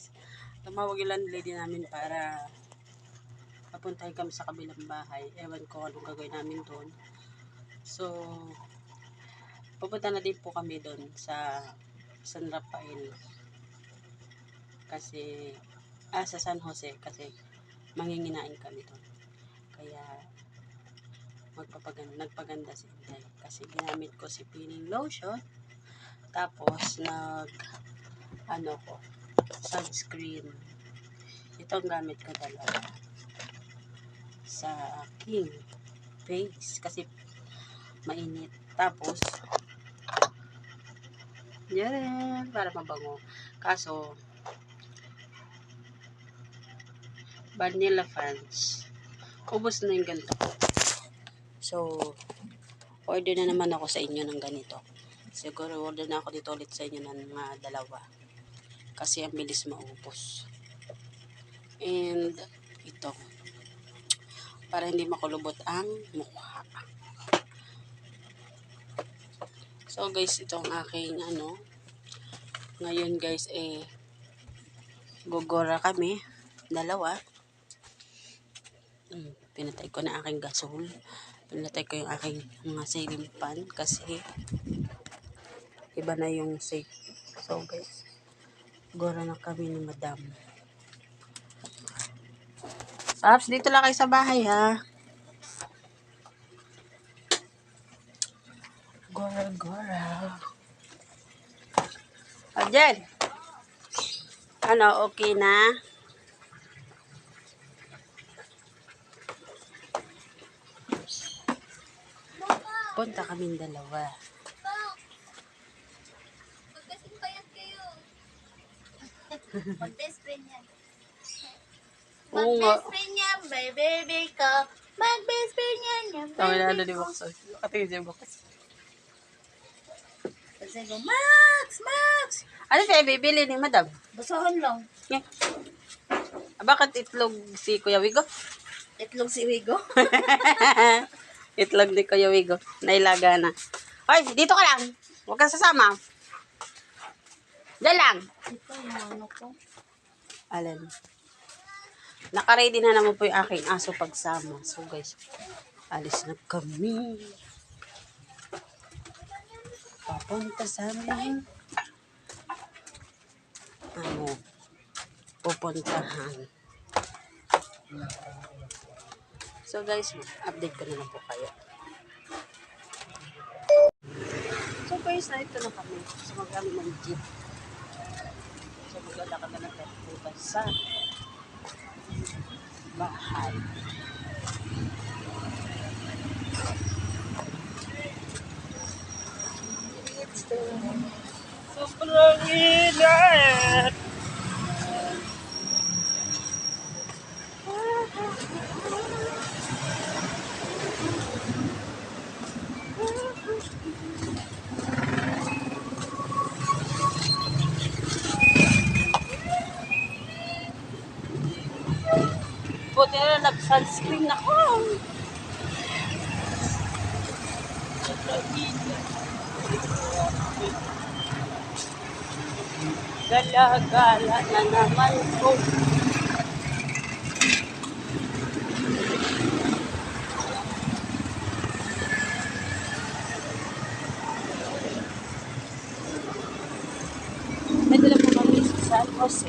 guys. Tumawag yung landlady namin para papuntahin kami sa kabilang bahay. Ewan ko anong gagawin namin doon. So, pupunta na din po kami doon sa San Rafael. Kasi, sa San Jose. Kasi, manginginain kami doon. Kaya, nagpaganda si Inday. Kasi, ginamit ko si peeling lotion. Tapos, sunscreen. Ito ang gamit ko talaga sa aking face. Kasi, mainit. Tapos, yan, para mabango. Kaso, vanilla fans. Ubos na yung ganito. So, order na naman ako sa inyo ng ganito. Siguro, order na ako dito ulit sa inyo ng mga dalawa. Kasi, ang bilis maubos. And, ito. Para hindi makulubot ang mukha. So, guys, ito ang aking, ngayon, guys, gogora kami. Dalawa. Pinatay ko na aking gasol. Pinatay ko yung aking mga ceiling fan kasi iba na yung safe. So guys, gora na kami ni Madam. Paps, dito lang kayo sa bahay ha. Gora. Jen! Okay na? Punta kaming dalawa. Magkasing payat kayo. Mag-best friend yan. Mag-best friend yan, baby ko. Mag-best friend yan, Tawag na ni Boxer. Katingin siya Boxer. Kasi ko, Max! Ano siya bibili ni Madam? Basahan lang. Yeah. Bakit itlog si Kuya Wigo? Itlog si Wigo. Itlog ni Kuya Wigo. Nailaga na. Hoy, dito ka lang. Huwag kang sasama. Diyan lang. Ito yung ano ko. Alin. Nakaready na naman po yung aking aso pagsama. So guys, alis na kami. Papunta sa amin. Pupuntahan. So guys, update ko na lang po kayo. So guys, ito na kami. So mag-amin ng jeep. So maglalakad na lang tayo sa bahay. Sobrang init! Buti na nag-sunscreen ako. Gala-gala na naman ko. May dala po kami sa San Jose.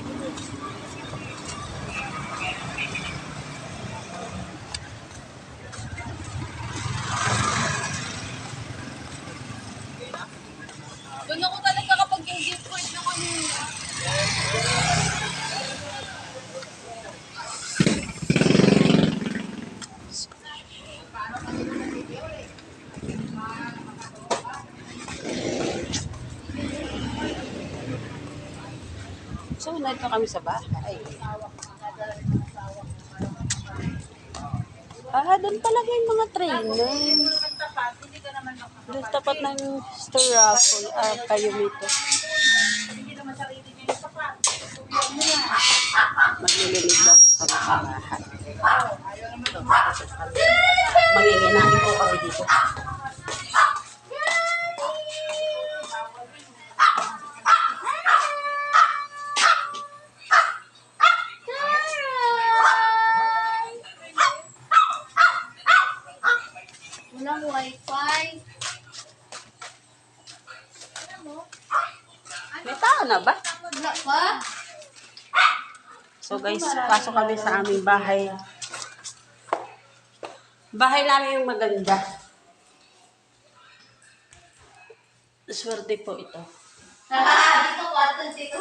Doon ako talaga kapag yung gift card na kanina. So, nandito kami sa bahay. Doon talaga yung mga train. Doon tapat ng Star Raffle. Kayo dito. Maglililig daw sa bahay. Manginginain po kami dito. So guys, pasok kami sa aming bahay. Bahay namin yung maganda. Swerte po ito. Dito, kwarto dito.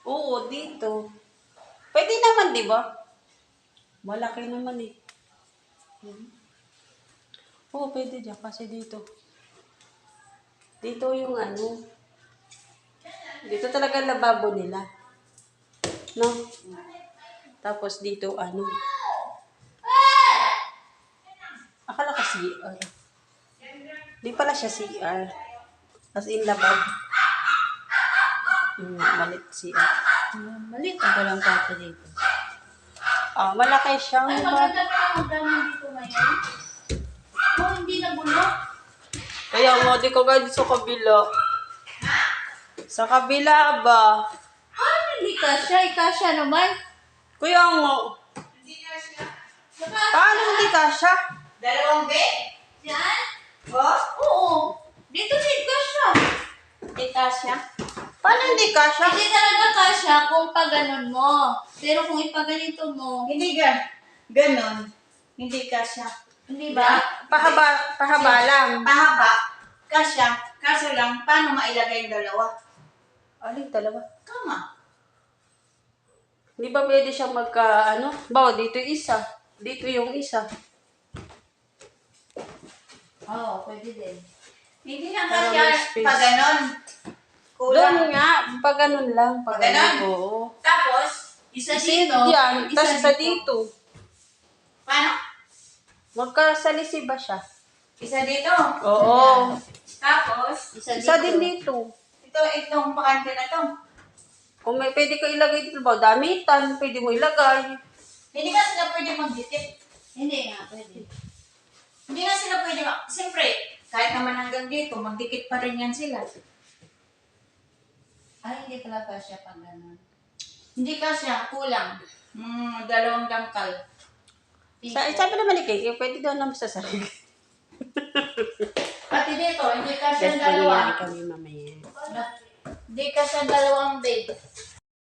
Oo, dito. Pwede naman, di ba? Malaki naman eh. Oo, pwede dyan kasi dito. Dito yung ano. Dito talaga lababo nila. No? Tapos dito ano. Akala ko CR. Di pala siya CR. As in labab. Malit CR. Maliit ang palang kwarto dito. Ah, malaki siyang Ay, maganda pa ang dami dito ngayon. Oh, hindi na bulok. Kaya mo, di ko ganyan sa kabila. Sa kabila ba? Ah, hindi kasya. Ikasya naman. Kuya mo, paano hindi kasha? Dalawang bed? Yan? Oh? Oo. Dito din kasya. Hindi kasha? Paano hindi kasha? Hindi talaga kasya kung pag-ganon mo. Pero kung ipaganito mo, Hindi ganon. Hindi kasya. hindi ba? Pahaba lang. Pahaba, kasya. Kaso lang, paano mailagay yung dalawa? Alin dalawa? Tama. Di ba pwede siyang magka, ano? Bawa, dito isa. Dito yung isa. Oo, pwede din. Hindi na Para kasya may space. pag ganon. Doon Kulang. nga, pag ganun lang. Pag Pag ganun? ganun, oo. Tapos, Isa Isa dito. yan, tapos isa dito. paano? Magkasalisi ba siya? Isa dito. Oo. Tapos, Isa din dito. itong pakante na to. Kung may pwede ka ilagay dito ba, damitan, pwede mo ilagay. Hindi nga sila pwede magdikit. Hindi nga, pwede. Hindi nga sila pwede siyempre, kahit naman hanggang dito, magdikit pa rin yan sila. Ay, hindi pala kasya pag ganon. Hindi kasya, kulang. Dalawang dangkal. Sabi naman ni Kiki, pwede daw naman sa sarili. Pati dito, hindi kasya Guys, mangyayari dalawa. kami mamaya. Hindi kasya dalawang bed.